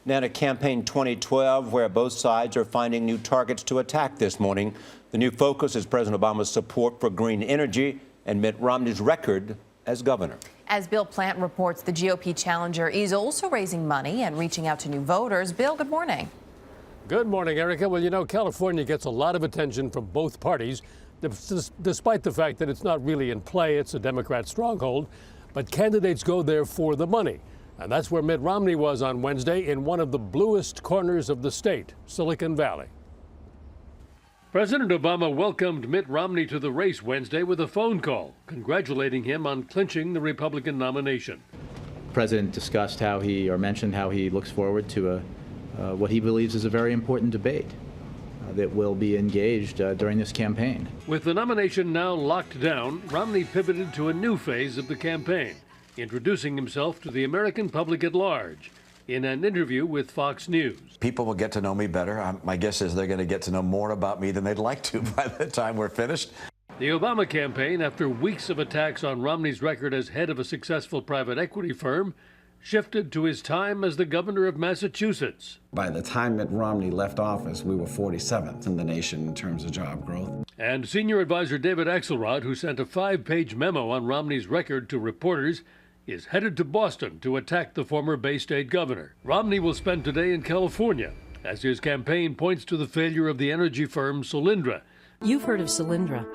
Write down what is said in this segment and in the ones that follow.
Now to campaign 2012, where both sides are finding new targets to attack this morning. The new focus is President Obama's support for green energy and Mitt Romney's record as governor. As Bill Plante reports, the GOP challenger is also raising money and reaching out to new voters. Bill, good morning. Good morning, Erica. Well, you know, California gets a lot of attention from both parties, despite the fact that it's not really in play. It's a Democrat stronghold. But candidates go there for the money. And that's where Mitt Romney was on Wednesday in one of the bluest corners of the state, Silicon Valley. President Obama welcomed Mitt Romney to the race Wednesday with a phone call, congratulating him on clinching the Republican nomination. The president discussed mentioned how he looks forward to what he believes is a very important debate that will be engaged during this campaign. With the nomination now locked down, Romney pivoted to a new phase of the campaign, introducing himself to the American public at large in an interview with Fox News. People will get to know me better. My guess is they're going to get to know more about me than they'd like to by the time we're finished. The Obama campaign, after weeks of attacks on Romney's record as head of a successful private equity firm, shifted to his time as the governor of Massachusetts. By the time Mitt Romney left office, we were 47th in the nation in terms of job growth. And senior advisor David Axelrod, who sent a 5-page memo on Romney's record to reporters, is headed to Boston to attack the former Bay State governor. Romney will spend today in California as his campaign points to the failure of the energy firm Solyndra. You've heard of Solyndra.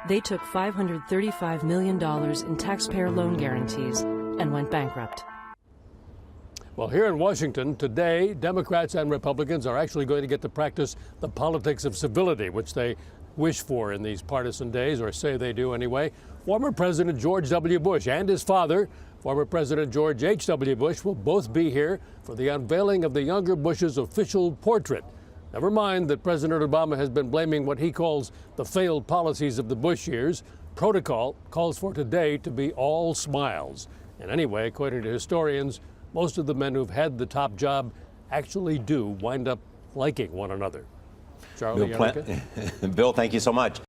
They took $535 million in taxpayer loan guarantees and went bankrupt. Well, here in Washington today, Democrats and Republicans are actually going to get to practice the politics of civility, which they wish for in these partisan days, or say they do anyway. Former President George W. Bush and his father, former President George H.W. Bush, will both be here for the unveiling of the younger Bush's official portrait. Never mind that President Obama has been blaming what he calls the failed policies of the Bush years. Protocol calls for today to be all smiles. And anyway, according to historians, most of the men who've had the top job actually do wind up liking one another. Charlie, Bill, Thank you so much.